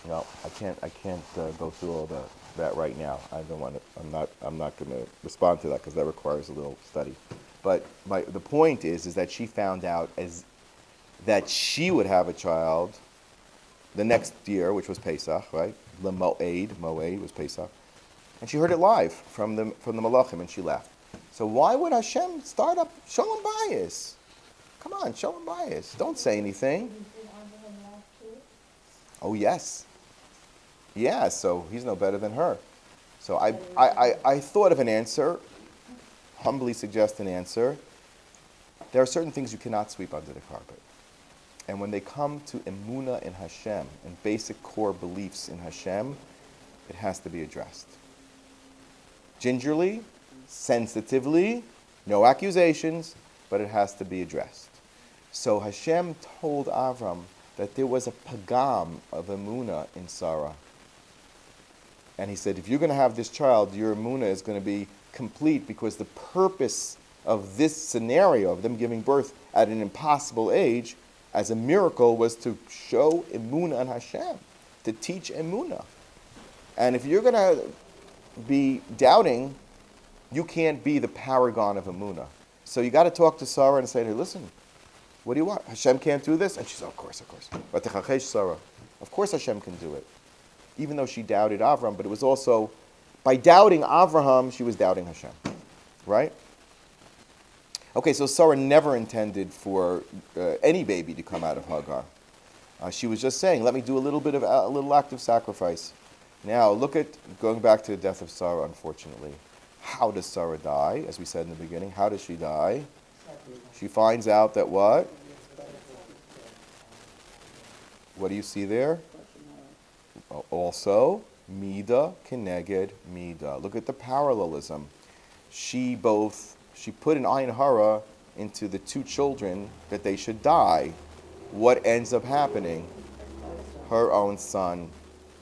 No, I can't go through all that right now. I don't want to. I'm not going to respond to that because that requires a little study. But the point is that she found out as that she would have a child the next year, which was Pesach, right? The Moed was Pesach, and she heard it live from the Malachim, and she left. So why would Hashem start up Shalom Bayis? Come on, Shalom Bayis. Don't say anything. Oh yes, yeah. So he's no better than her. So I thought of an answer. Humbly suggest an answer. There are certain things you cannot sweep under the carpet. And when they come to emunah in Hashem and basic core beliefs in Hashem, it has to be addressed. Gingerly, sensitively, no accusations, but it has to be addressed. So Hashem told Avram that there was a pagam of emunah in Sarah. And he said, if you're going to have this child, your emunah is going to be complete because the purpose of this scenario, of them giving birth at an impossible age, as a miracle, was to show emunah on Hashem, to teach emunah. And if you're going to be doubting, you can't be the paragon of emunah. So you got to talk to Sarah and say, hey, listen, what do you want? Hashem can't do this? And she said, of course. V'techachesh Sarah. Of course Hashem can do it. Even though she doubted Avram, but it was also, by doubting Avraham, she was doubting Hashem. Right? Okay, so Sarah never intended for any baby to come out of Hagar. She was just saying, let me do a little act of sacrifice. Now, look at, going back to the death of Sarah, unfortunately. How does Sarah die? As we said in the beginning, how does she die? She finds out that what? What do you see there? Also, Mida Keneged Mida. Look at the parallelism. She put an ayin hara into the two children that they should die. What ends up happening? Her own son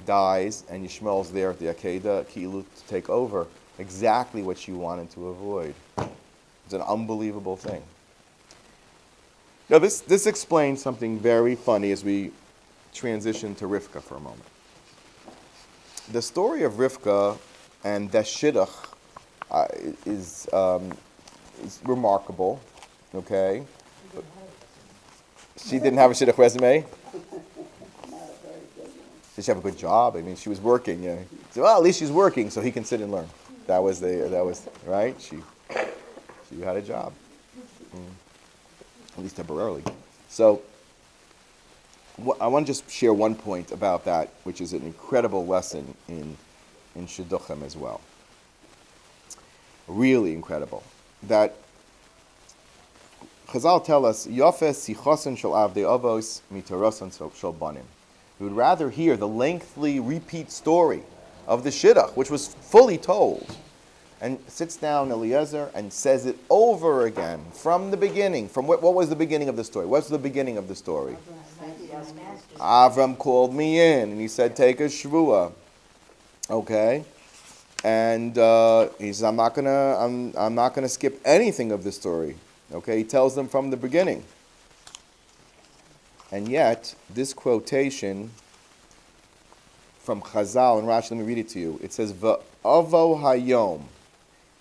dies, and Yishmael's there at the Akedah Kilu to take over. Exactly what she wanted to avoid. It's an unbelievable thing. Now this explains something very funny as we transition to Rivka for a moment. The story of Rivka and the shidduch is remarkable, okay? She didn't have a shidduch resume. Did she have a good job? I mean, she was working. Yeah. So, well, at least she's working, so he can sit and learn. That was right. She had a job, at least temporarily. So, I want to just share one point about that, which is an incredible lesson in shidduchim as well. Really incredible. That Chazal tell us, Yafes sichosen shel avdei avos mitarosan shel banim. We would rather hear the lengthy repeat story of the shidduch, which was fully told, and sits down Eliezer and says it over again from the beginning. From what was the beginning of the story? What's the beginning of the story? Avram called me in and he said, take a shvuah. Okay? And he says, I'm not gonna skip anything of the story. Okay, he tells them from the beginning. And yet, this quotation from Chazal and Rashi, let me read it to you. It says, V'avo hayom.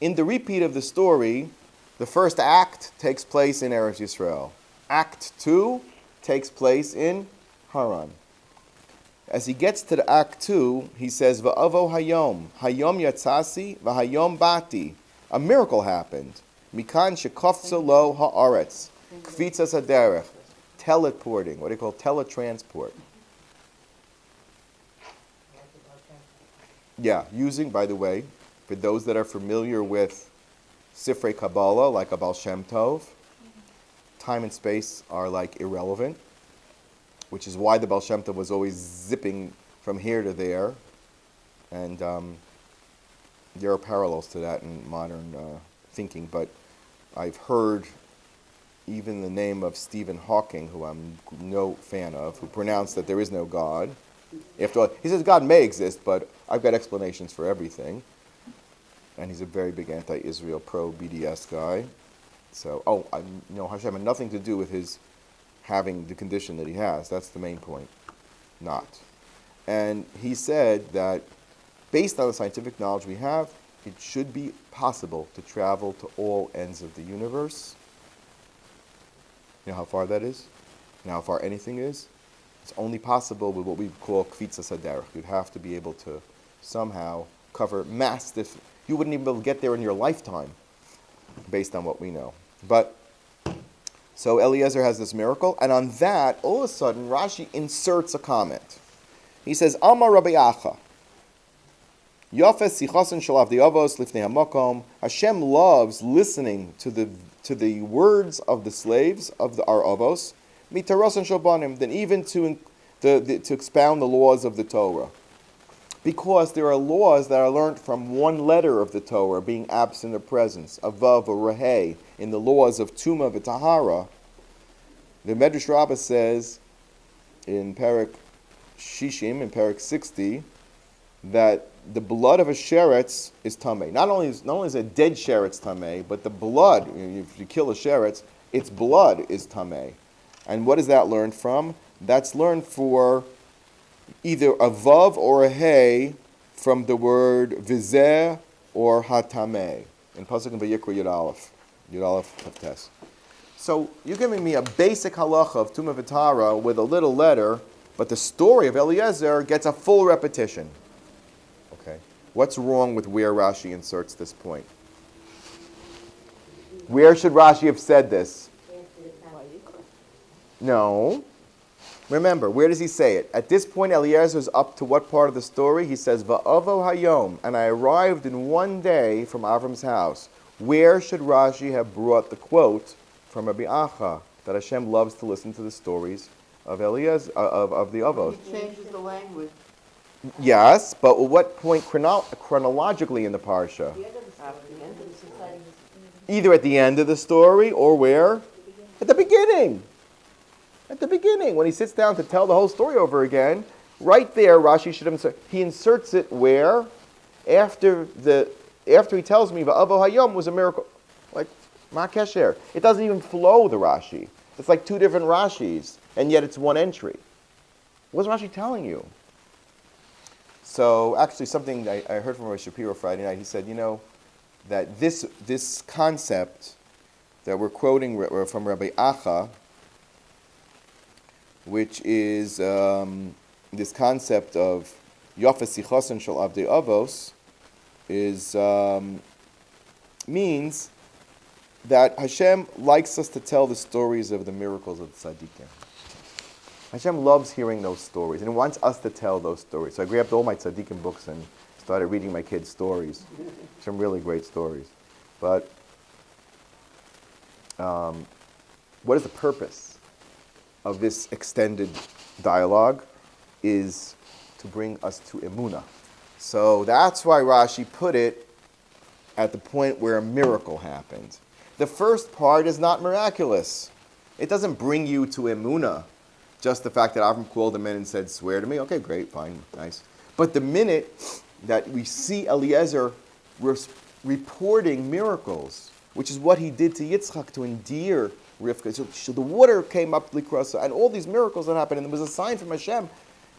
In the repeat of the story, the first act takes place in Eretz Yisrael. Act 2 takes place in Haran. As he gets to the Act 2, he says, V'avo hayom. Hayom yatzasi, v'hayom bati. A miracle happened. Mikan shekofza lo ha'aretz. Kfitzas haderech. Teleporting. What do you call teletransport? Yeah, using, by the way, for those that are familiar with Sifrei Kabbalah, like a Baal Shem Tov, time and space are like irrelevant, which is why the Baal Shem Tov was always zipping from here to there. And there are parallels to that in modern thinking, but I've heard even the name of Stephen Hawking, who I'm no fan of, who pronounced that there is no God. After all, he says God may exist, but I've got explanations for everything. And he's a very big anti-Israel, pro-BDS guy. So, Hashem had nothing to do with his having the condition that he has. That's the main point. Not. And he said that based on the scientific knowledge we have, it should be possible to travel to all ends of the universe. You know how far that is? You know how far anything is? It's only possible with what we call kvitza saderech. You'd have to be able to somehow cover massive. You wouldn't even be able to get there in your lifetime, based on what we know. But so Eliezer has this miracle, and on that, all of a sudden, Rashi inserts a comment. He says, "Amar Rabbi Acha, Yafes sichasen shel avdei avos lifnei hamakom." Hashem loves listening to the words of the slaves of our avos, mitarosan shel banim, than even to expound the laws of the Torah, because there are laws that are learned from one letter of the Torah being absent of presence, a vav or a hey, in the laws of Tumah v'Tahara. The Medrash Rabbah says in Perek Shishim, in Perek 60, that the blood of a sheretz is tamei. Not only is a dead sheretz tamei, but the blood, if you kill a sheretz, its blood is tamei. And what is that learned from? That's learned for either a vav or a hey from the word vizeh or hatameh in pasuk in Vayikra Yud Aleph Haftes. So you're giving me a basic halacha of Tumah V'Tahara with a little letter, but the story of Eliezer gets a full repetition. Okay, what's wrong with where Rashi inserts this point? Where should Rashi have said this? No. Remember, where does he say it? At this point, Eliezer's up to what part of the story? He says, Va'avo hayom, and I arrived in one day from Avram's house. Where should Rashi have brought the quote from Rabbi Acha that Hashem loves to listen to the stories of Eliezer, of the Avos? He changes the language. Yes, but at what point chronologically in the parsha? Either at the end of the story or where? At the beginning. At the beginning, when he sits down to tell the whole story over again, right there, Rashi should insert. He inserts it where? After he tells me Va'avo Hayom was a miracle, like Ma Kesher. It doesn't even flow, the Rashi. It's like two different Rashis, and yet it's one entry. What's Rashi telling you? So actually, something I heard from Rabbi Shapiro Friday night. He said, that this concept that we're quoting from Rabbi Acha, which is this concept of Yafes Sichasen Shel Avdei Avos, means that Hashem likes us to tell the stories of the miracles of the tzaddikim. Hashem loves hearing those stories and wants us to tell those stories. So I grabbed all my tzaddikim books and started reading my kids' stories. Some really great stories. But what is the purpose of this extended dialogue? Is to bring us to Emunah. So that's why Rashi put it at the point where a miracle happened. The first part is not miraculous. It doesn't bring you to Emunah. Just the fact that Avram called him in and said, swear to me. Okay, great, fine, nice. But the minute that we see Eliezer reporting miracles, which is what he did to Yitzchak to endear Rivka. So the water came up Likrasa, and all these miracles that happened, and it was a sign from Hashem.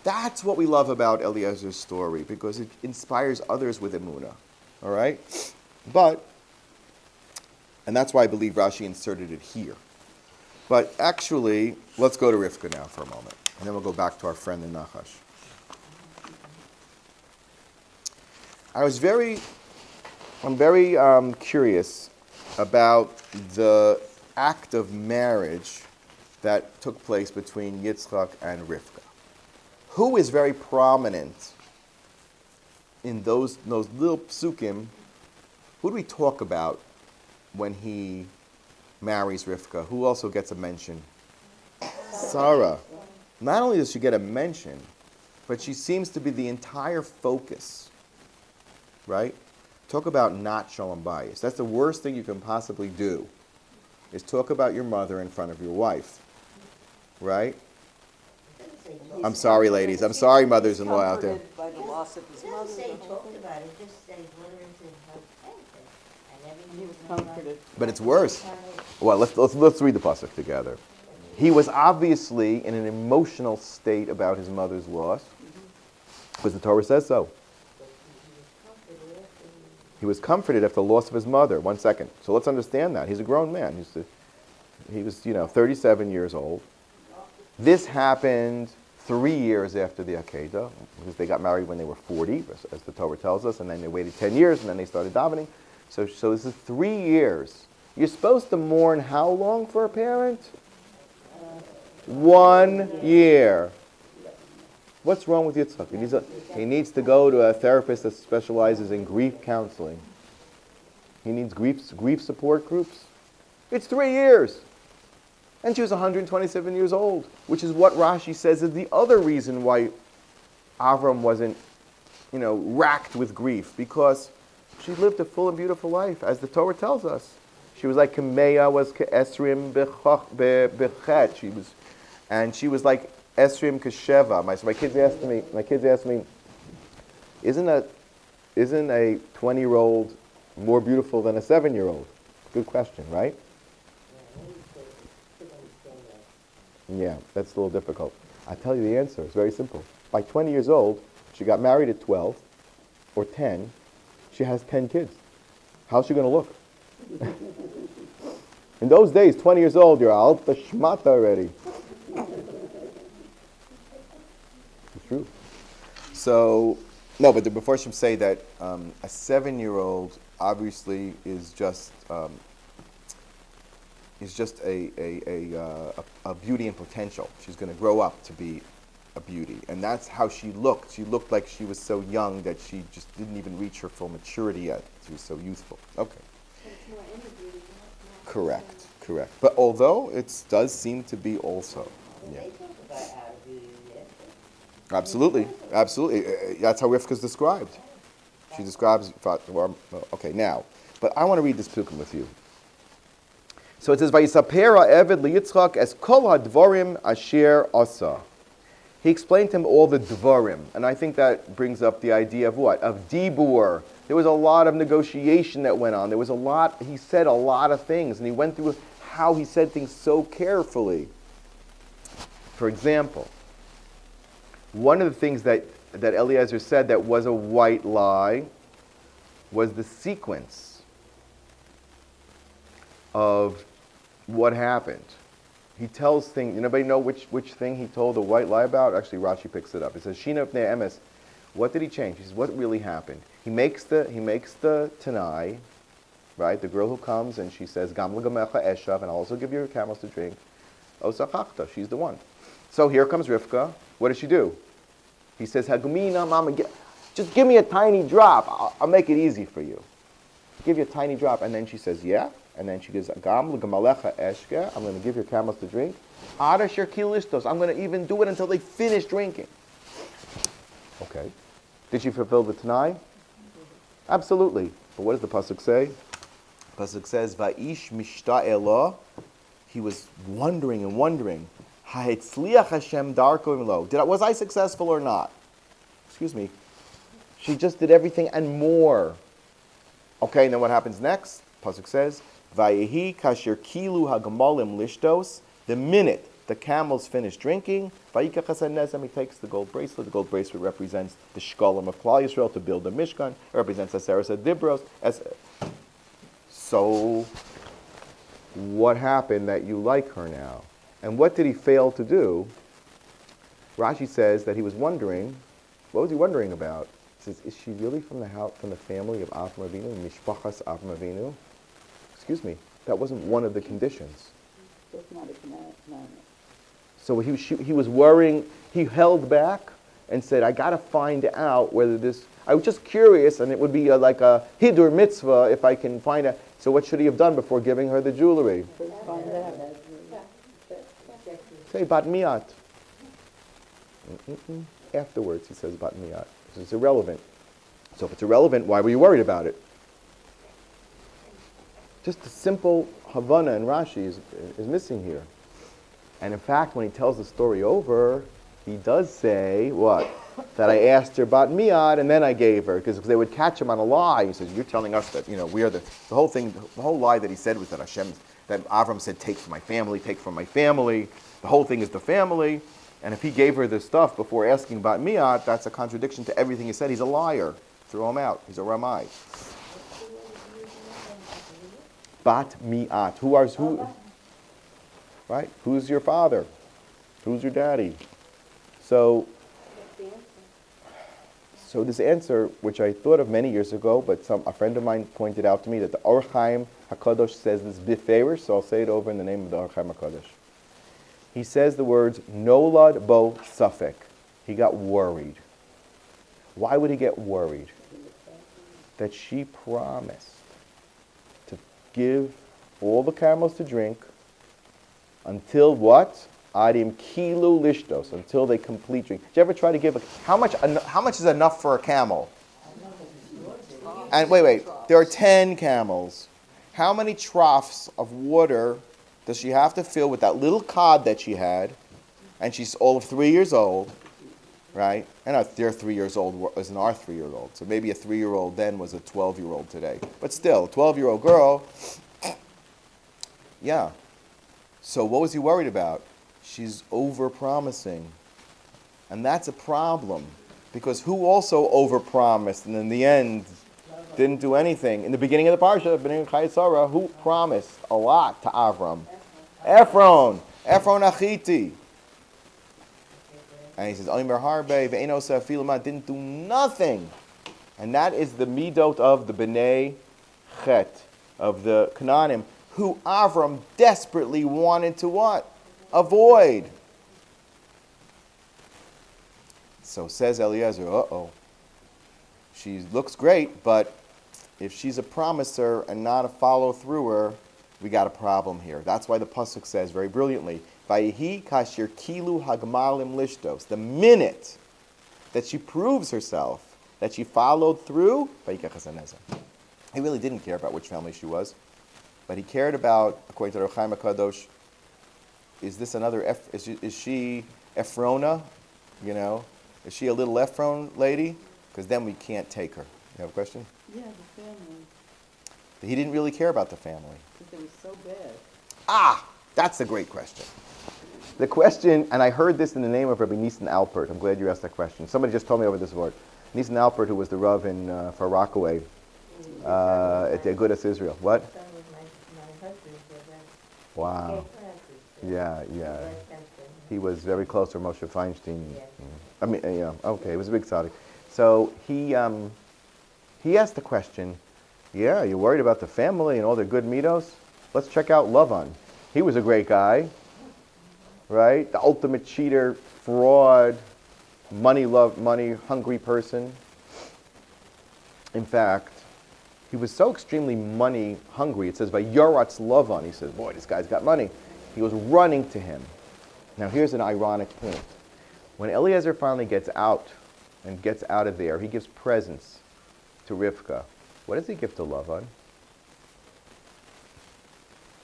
That's what we love about Eliezer's story, because it inspires others with Emunah. All right? And that's why I believe Rashi inserted it here. But actually, let's go to Rivka now for a moment, and then we'll go back to our friend in Nachash. I'm very curious about the act of marriage that took place between Yitzchak and Rivka. Who is very prominent in those little psukim? Who do we talk about when he marries Rivka? Who also gets a mention? Sarah. Not only does she get a mention, but she seems to be the entire focus. Right? Talk about not shalom bayis. That's the worst thing you can possibly do, is talk about your mother in front of your wife. Right? I'm sorry, ladies. I'm sorry, mothers-in-law out there. By the loss of his mother. Say talked about it, just say learned to help and He was comforted. But it's worse. Well, let's read the pasuk together. He was obviously in an emotional state about his mother's loss. Because the Torah says so. He was comforted after the loss of his mother. 1 second. So let's understand that. He's a grown man. He was 37 years old. This happened 3 years after the Akedah, because they got married when they were 40, as the Torah tells us, and then they waited 10 years, and then they started davening. So this is 3 years. You're supposed to mourn how long for a parent? 1 year. What's wrong with Yitzchak? He needs to go to a therapist that specializes in grief counseling. He needs grief support groups. It's 3 years. And she was 127 years old, which is what Rashi says is the other reason why Avram wasn't, racked with grief, because she lived a full and beautiful life, as the Torah tells us. She was like Kemeya was Esrim bechet. She was like Esrim Kesheva. My kids asked me, isn't a 20-year-old more beautiful than a 7-year-old? Good question, right? Yeah, that's a little difficult. I tell you the answer. It's very simple. By 20 years old, she got married at 12 or 10. She has 10 kids. How's she going to look? In those days, 20 years old, you're alta shmata already. It's true. So, no, but before she say that, a 7-year-old obviously is just a beauty and potential. She's going to grow up to be a beauty, and that's how she looked. She looked like she was so young that she just didn't even reach her full maturity yet. She was so youthful. Okay. It's more in the beauty, not Correct. But although it does seem to be also. Yeah. They talk about our beauty, yes. Absolutely. That's how Rivka's described. She describes. Okay, now, but I want to read this psukim with you. So it says, "Vayisapera Eved liYitzchak as kol hadvarim asher asa." He explained to him all the dvarim, and I think that brings up the idea of what? Of dibur. There was a lot of negotiation that went on. He said a lot of things, and he went through how he said things so carefully. For example, one of the things that Eliezer said that was a white lie was the sequence of what happened. He tells things. Anybody know which thing he told a white lie about? Actually, Rashi picks it up. It says, "Shina pnei emes." What did he change? He says, "What really happened?" He makes the Tanai, right? The girl who comes and she says, "Gam l'gamecha eshav," and I'll also give your camels to drink. Osachachta, she's the one. So here comes Rivka. What does she do? He says, "Hagumina, mama, just give me a tiny drop. I'll make it easy for you. Give you a tiny drop." And then she says, "Yeah." And then she goes, "Gam l'gamalecha eshke." I'm going to give your camels to drink. Ada sherkilistos. I'm going to even do it until they finish drinking. Okay. Did she fulfill the Tanai? Absolutely. But what does the pasuk say? The pasuk says, "Va'ish mishta'ela." He was wondering. Ha'etzliach Hashem darko imlo. Was I successful or not? Excuse me. She just did everything and more. Okay, and then what happens next? Pasuk says, "Vayehi kasher kilu hagamalim lishtos." The minute the camels finish drinking, Vayikach hasan nezem, he takes the gold bracelet. The gold bracelet represents the shkolim of Klal Yisrael to build the Mishkan. It represents Aseres Adibros. So, what happened that you like her now? And what did he fail to do? Rashi says that he was wondering. What was he wondering about? He says, "Is she really from the family of Avram Avinu, Mishpachas Avram Avinu?" Excuse me, that wasn't one of the conditions. That's not a commandment. So he was worrying. He held back and said, "I got to find out whether this." I was just curious, and it would be like a hidur mitzvah if I can find out. So what should he have done before giving her the jewelry? First find out. Say bat miyat. Afterwards, he says bat miyat. It's irrelevant. So if it's irrelevant, why were you worried about it? Just a simple Havana and Rashi is missing here. And in fact, when he tells the story over, he does say, what? That I asked her bat miyad and then I gave her, because they would catch him on a lie. He says, "You're telling us that, we are the whole thing, the whole lie that he said was that Avram said, take from my family. The whole thing is the family." And if he gave her the stuff before asking about Mi'at, that's a contradiction to everything he said. He's a liar. Throw him out. He's a Ramai. Bat Mi'at. Who? Right? Who's your father? Who's your daddy? So this answer, which I thought of many years ago, but a friend of mine pointed out to me that the Or Chaim HaKadosh says this biferish, so I'll say it over in the name of the Or Chaim HaKadosh. He says the words, Nolad bo safek. He got worried. Why would he get worried? That she promised to give all the camels to drink until what? Adim kilu lishtos, until they complete drink. Did you ever try to give how much is enough for a camel? And wait, there are 10 camels. How many troughs of water does she have to fill with that little cod that she had? And she's all of 3 years old, right? And their 3 years old wasn't our 3-year-old. So maybe a 3-year-old then was a 12-year-old today. But still, a 12-year-old girl, yeah. So what was he worried about? She's over-promising. And that's a problem. Because who also over-promised and in the end didn't do anything? In the beginning of the parsha, beginning of Chayei Sarah, who promised a lot to Avram? Ephron Achiti. And he says, Omer Harbe, Ve'eno Safilama, didn't do nothing. And that is the midot of the Bnei Chet, of the Canaanim, who Avram desperately wanted to what? Avoid. So says Eliezer, she looks great, but if she's a promiser and not a follow-througher, we got a problem here. That's why the pasuk says very brilliantly, Vayihi kashir kilu hagmalim lishtos. The minute that she proves herself, that she followed through, he really didn't care about which family she was, but he cared about, according to the Chaim HaKadosh, is this another, is she Ephrona? You know, is she a little Ephron lady? Because then we can't take her. You have a question? Yeah, the family. He didn't really care about the family. Because it was so bad. That's a great question. The question, and I heard this in the name of Rabbi Nissen Alpert. I'm glad you asked that question. Somebody just told me over this word. Nissen Alpert, who was the Rav in Far Rockaway at the Agudas Israel. What? Wow. Yeah. He was very close to Moshe Feinstein. I mean, okay, he was a big tzaddik. So he asked the question, you're worried about the family and all their good mitos? Let's check out Lavan. He was a great guy, right? The ultimate cheater, fraud, money hungry person. In fact, he was so extremely money hungry. It says by Yoratz Lavan. He says, boy, this guy's got money. He was running to him. Now here's an ironic point. When Eliezer finally gets out of there, he gives presents to Rivka. What does he give to Lavan?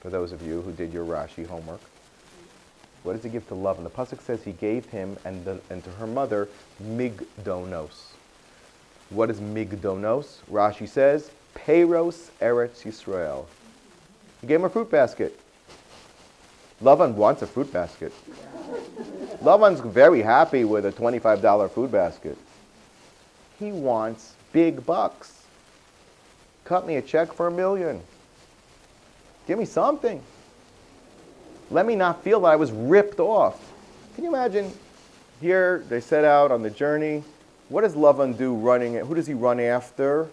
For those of you who did your Rashi homework. What does he give to Lavan? The pasuk says he gave him and to her mother migdonos. What is migdonos? Rashi says, Peiros Eretz Yisrael. He gave him a fruit basket. Lavan wants a fruit basket. Lavan's very happy with a $25 food basket. He wants big bucks. Cut me a check for $1 million. Give me something. Let me not feel that I was ripped off. Can you imagine? Here, they set out on the journey. What does Lavan do running? Who does he run after?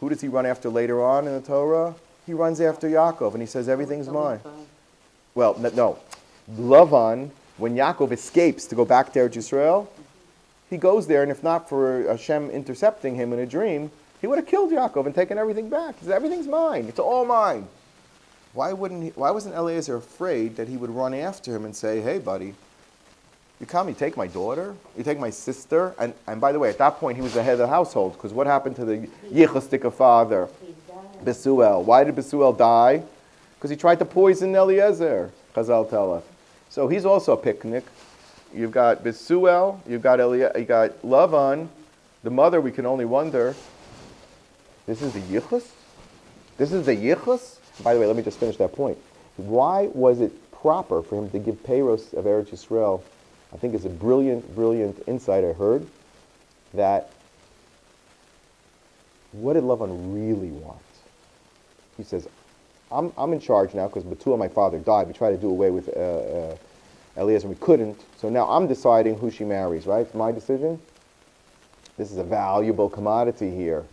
Who does he run after later on in the Torah? He runs after Yaacov, and he says, everything's mine. Well, no. Lavan, when Yaakov escapes to go back to Eretz Yisrael, he goes there, and if not for Hashem intercepting him in a dream, he would have killed Yaakov and taken everything back. He says, everything's mine. It's all mine. Why wasn't Eliezer afraid that he would run after him and say, hey, buddy, you come, you take my daughter, you take my sister, and by the way, at that point, he was the head of the household, because what happened to the Yichustika father, Besuel? Why did Besuel die? Because he tried to poison Eliezer, Chazal tell us. So he's also a picnic. You've got Besuel, you got Lavan, the mother, we can only wonder, this is the Yichus? This is the Yichus? By the way, let me just finish that point. Why was it proper for him to give Peiros of Eretz Yisrael I think it's a brilliant, brilliant insight I heard, that what did Lavan really want? He says, I'm in charge now because Bethuel, my father, died. We tried to do away with Eliezer, and we couldn't. So now I'm deciding who she marries, right? It's my decision. This is a valuable commodity here.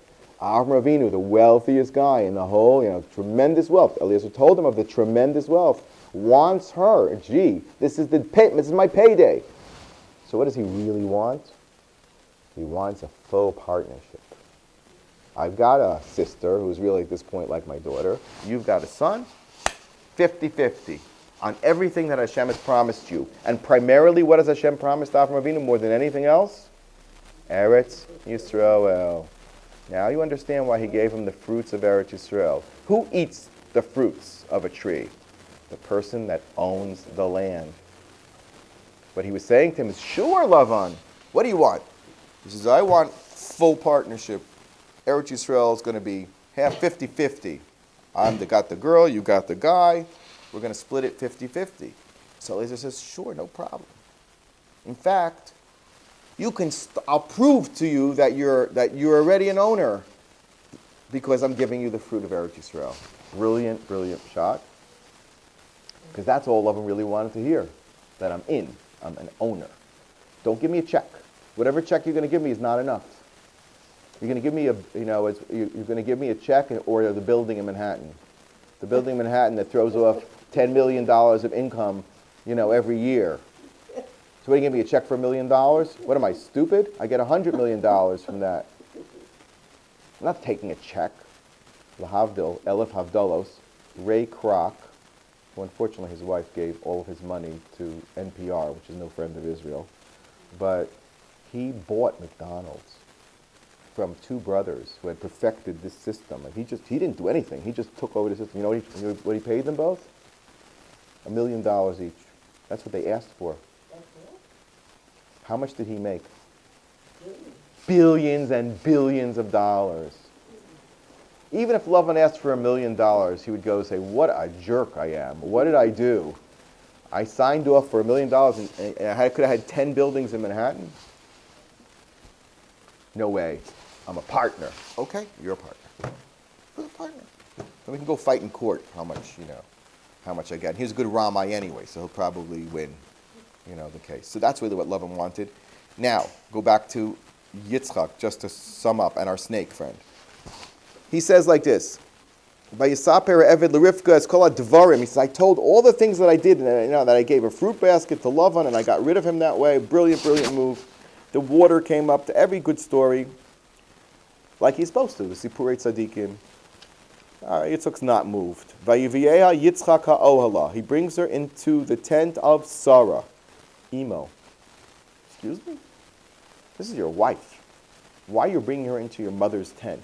Avram Avinu, the wealthiest guy in the whole, tremendous wealth. Eliezer told him of the tremendous wealth. Wants her. Gee, this is my payday. So what does he really want? He wants a faux partnership. I've got a sister who's really at this point like my daughter. You've got a son. 50-50 on everything that Hashem has promised you. And primarily, what has Hashem promised Avram Avinu more than anything else? Eretz Yisrael. Now you understand why he gave him the fruits of Eretz Yisrael. Who eats the fruits of a tree? The person that owns the land. What he was saying to him is, sure, Lavan, what do you want? He says, I want full partnership. Eretz Yisrael is going to be half 50-50. Got the girl, you got the guy. We're going to split it 50-50. So Eliezer says, sure, no problem. In fact, I'll prove to you that you're already an owner because I'm giving you the fruit of Eretz Yisrael. Brilliant, brilliant shot. Because that's all Lavan really wanted to hear, that I'm an owner. Don't give me a check. Whatever check you're going to give me is not enough. You're going to give me you're going to give me a check or the building in Manhattan. The building in Manhattan that throws off $10 million of income, every year. So what, do you give me a check for $1 million? What am I, stupid? I get $100 million from that. I'm not taking a check. Lahavdil, Elif Havdalos, Ray Kroc, who unfortunately his wife gave all of his money to NPR, which is no friend of Israel, but he bought McDonald's from two brothers who had perfected this system. And he didn't do anything. He just took over the system. You know what he paid them both? $1 million each. That's what they asked for. That's it? How much did he make? Billions. Billions and billions of dollars. Even if Lavan asked for $1 million, he would go and say, what a jerk I am. What did I do? I signed off for $1 million and I could have had 10 buildings in Manhattan? No way. I'm a partner. Okay, you're a partner. Who's a partner? And we can go fight in court how much I get. He's a good Rabbi anyway, so he'll probably win, the case. So that's really what Lavan wanted. Now, go back to Yitzchak, just to sum up, and our snake friend. He says like this, Vayisaper Eved l'Rivka es kol ha'dvarim. He says, I told all the things that I did, that I gave a fruit basket to Lavan, and I got rid of him that way. Brilliant, brilliant move. The water came up to every good story, like he's supposed to. The Sipurei Tzadikim. Yitzchak's not moved. Vayiviyeha Yitzchak ha'ohala. He brings her into the tent of Sarah. Emo. Excuse me? This is your wife. Why are you bringing her into your mother's tent?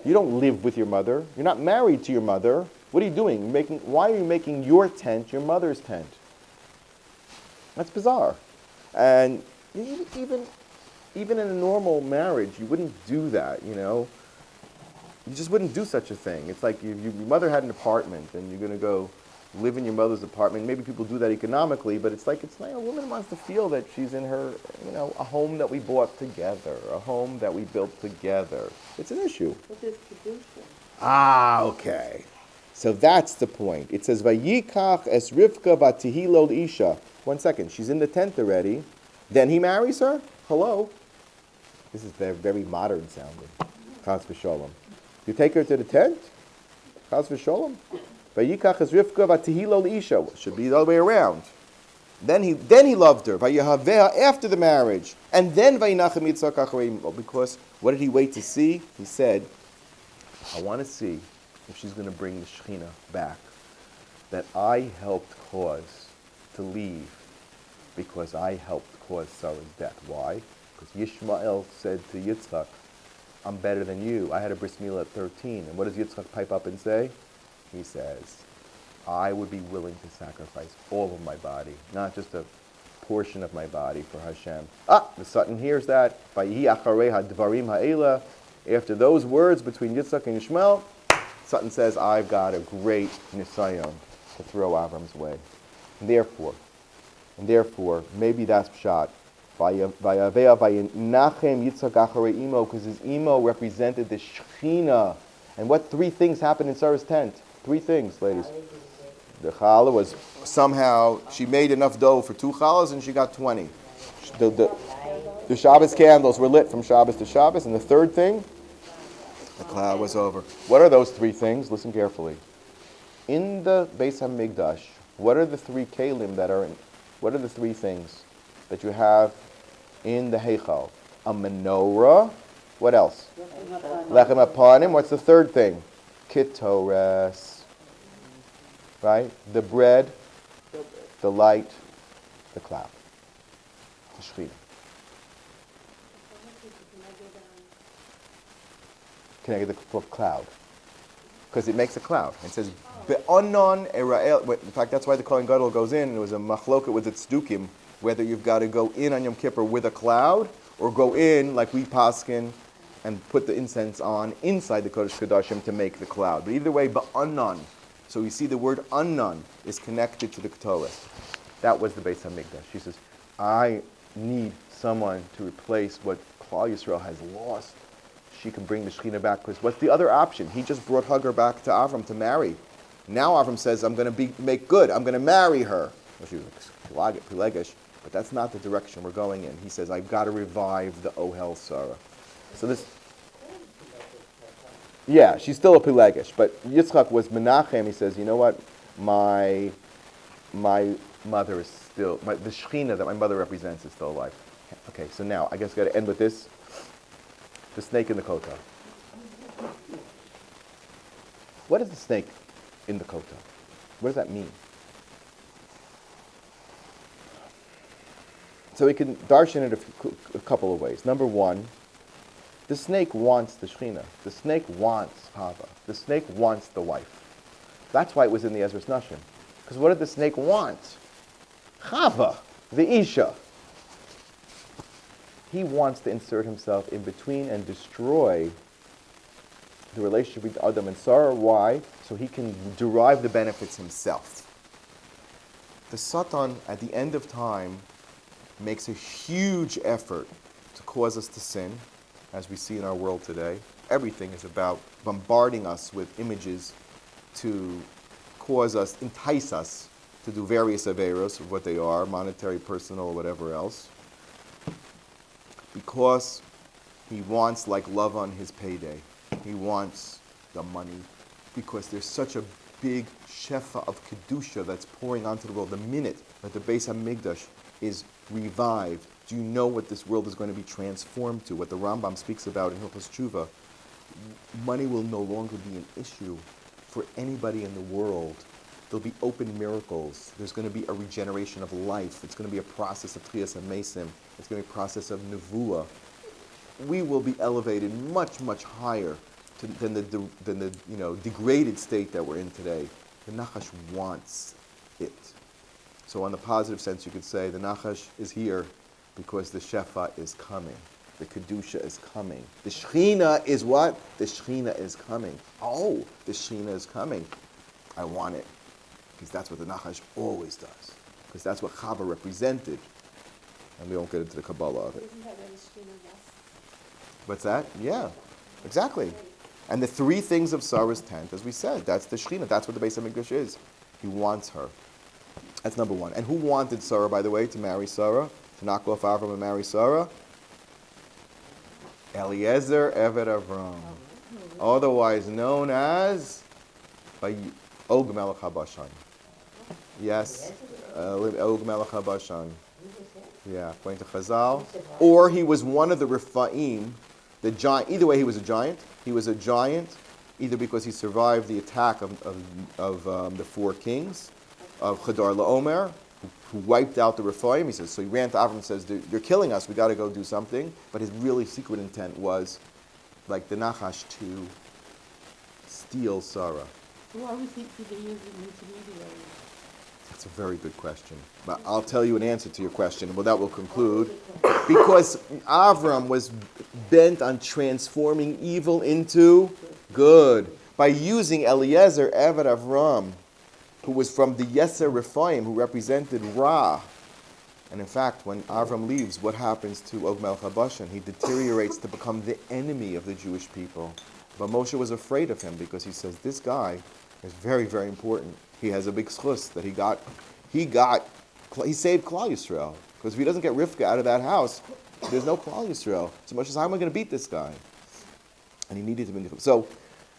You don't live with your mother. You're not married to your mother. What are you doing? Why are you making your tent your mother's tent? That's bizarre. And even in a normal marriage, you wouldn't do that, You just wouldn't do such a thing. It's like your mother had an apartment, and you're going to go live in your mother's apartment. Maybe people do that economically, but it's like a woman wants to feel that she's in her, a home that we bought together, a home that we built together. It's an issue. What is Kedusha? Okay. So that's the point. It says, Vayikach es Rivka vatihilo isha. 1 second. She's in the tent already. Then he marries her? Hello? This is very modern sounding. Chas v'sholom. You take her to the tent? Chas v'sholom. Vayikach es Rivka vatihilo isha. Should be the other way around. Then he loved her. Vayahaveh after the marriage. And then Vayinachem Yitzchak acharei. Because what did he wait to see? He said, I want to see if she's going to bring the Shekhinah back that I helped cause to leave because I helped cause Sarah's death. Why? Because Yishmael said to Yitzchak, I'm better than you. I had a bris milah at 13. And what does Yitzchak pipe up and say? He says, I would be willing to sacrifice all of my body, not just a portion of my body for Hashem. The Sutton hears that. After those words between Yitzchak and Yishmael, Sutton says, I've got a great nisayon to throw Avram's way. Therefore, And therefore, maybe that's pshat. Because his imo represented the Shechina. And what three things happened in Sarah's tent? Three things, ladies. The challah was somehow, she made enough dough for 2 challahs and she got 20. The Shabbos candles were lit from Shabbos to Shabbos. And the third thing, the cloud was over. What are those three things? Listen carefully. In the Beis HaMikdash, what are the three kelim that are in? What are the three things that you have in the Heichal? A menorah. What else? Lechem Apanim. What's the third thing? Ketores. Right? The bread, the light, the cloud. The Shechina. Connected the cloud. Because it makes a cloud. It says, Be'onon Erael. In fact, that's why the Kohen Gadol goes in. It was a machloket with its tzdukim, whether you've got to go in on Yom Kippur with a cloud, or go in, like we paskin, and put the incense on inside the Kodesh Kodashim to make the cloud. But either way, Be'onon. So we see the word Anon is connected to the Kotel. That was the Beis HaMikdash. She says, I need someone to replace what Klal Yisrael has lost. She can bring the Shekhinah back. Because what's the other option? He just brought Hagar back to Avram to marry. Now Avram says, I'm going to make good. I'm going to marry her. Well, she was Pelegish, but that's not the direction we're going in. He says, I've got to revive the Ohel Sarah. So this... Yeah, she's still a Pelegish, but Yitzchak was Menachem. He says, you know what? My mother is still, the Shekhinah that my mother represents is still alive. Okay, so now I guess I've got to end with this. The snake in the Kotel. What is the snake in the Kotel? What does that mean? So we can darshan it a couple of ways. Number one, the snake wants the Shekhinah. The snake wants Hava. The snake wants the wife. That's why it was in the Ezras Nashim. Because what did the snake want? Chava, the Isha. He wants to insert himself in between and destroy the relationship between Adam and Sarah. Why? So he can derive the benefits himself. The Satan, at the end of time, makes a huge effort to cause us to sin, as we see in our world today. Everything is about bombarding us with images to cause us, entice us to do various averos of what they are, monetary, personal, or whatever else. Because he wants, like love on his payday, he wants the money. Because there's such a big shefa of kedusha that's pouring onto the world. The minute that the Beis HaMikdash is revived, do you know what this world is going to be transformed to? What the Rambam speaks about in Hilchos Tshuva. Money will no longer be an issue for anybody in the world. There'll be open miracles. There's going to be a regeneration of life. It's going to be a process of Tchias HaMesim. It's going to be a process of Nevuah. We will be elevated much, much higher than the degraded state that we're in today. The Nachash wants it. So on the positive sense, you could say the Nachash is here because the Shefa is coming. The Kedusha is coming. The Shechina is what? The Shechina is coming. Oh, the Shechina is coming. I want it. Because that's what the Nachash always does. Because that's what Chava represented. And we won't get into the Kabbalah of it. Isn't that where the Shekhinah rests? What's that? Yeah, exactly. And the three things of Sarah's tent, as we said, that's the Shechina. That's what the Beis HaMikdash is. He wants her. That's number one. And who wanted Sarah, by the way, to marry Sarah? To knock off Avram and marry Sarah? Eliezer Eved Avram. Otherwise known as Og Melech HaBashan. Yes, Og Melech HaBashan. Yeah, according to Chazal. Or he was one of the Rephaim, the giant. Either way, he was a giant. He was a giant, either because he survived the attack of the four kings of Chadar LaOmer, who wiped out the Rephaim. He says, so he ran to Avram and says, they're killing us, we got to go do something. But his really secret intent was, like the Nachash, to steal Sarah. Why was he did they use an intermediary? That's a very good question. But I'll tell you an answer to your question. Well, that will conclude. Because Avram was bent on transforming evil into good. By using Eliezer Eved Avram, who was from the Yeser Rephaim, who represented Ra, And in fact, when Avram leaves, what happens to Og Melech HaBashan? He deteriorates to become the enemy of the Jewish people. But Moshe was afraid of him because he says, this guy is very, very important. He has a big schus that he saved Klal Yisrael. Because if he doesn't get Rivka out of that house, there's no Klal Yisrael. So Moshe says, how am I going to beat this guy? And he needed to be. So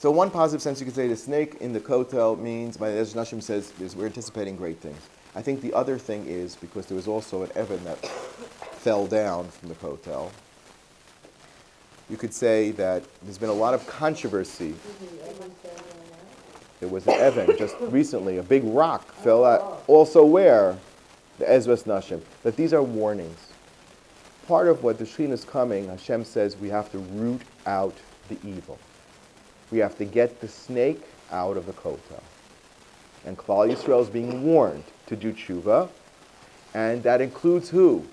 one positive sense you could say the snake in the Kotel means, by Ezras Nashim says, we're anticipating great things. I think the other thing is, because there was also an Evan that fell down from the Kotel, you could say that there's been a lot of controversy. There was an Evan just recently, a big rock fell out. Also where? The Ezras Nashim. That these are warnings. Part of what the Shekhinah is coming, Hashem says we have to root out the evil. We have to get the snake out of the Kotel. And Klal Yisrael is being warned to do tshuva, and that includes who?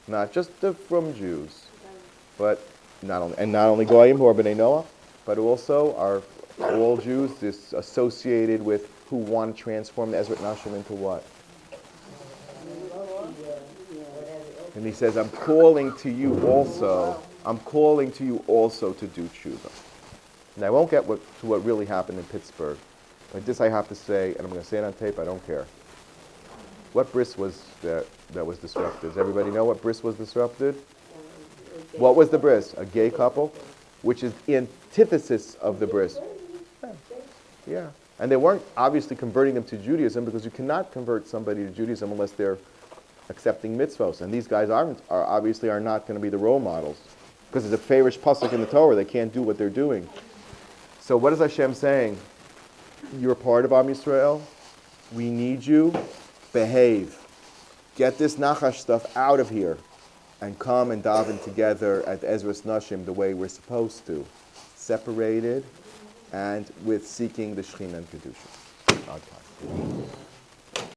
Not just the frum Jews, but not only Goyim who are B'nai Noah, but also are all Jews associated with who want to transform the Ezrat Nashim into what? And he says, I'm calling to you also to do tshuva. And I won't get to what really happened in Pittsburgh, but this I have to say, and I'm going to say it on tape, I don't care. What bris was that was disrupted? Does everybody know what bris was disrupted? What was the bris? A gay couple, which is the antithesis of the bris. Yeah. And they weren't obviously converting them to Judaism, because you cannot convert somebody to Judaism unless they're accepting mitzvos. And these guys are obviously not going to be the role models, because there's a farish pasuk in the Torah. They can't do what they're doing. So what is Hashem saying? You're a part of Am Yisrael. We need you. Behave. Get this Nachash stuff out of here and come and daven together at Ezras Nashim the way we're supposed to. Separated and with seeking the Shekhinah and Kedusha.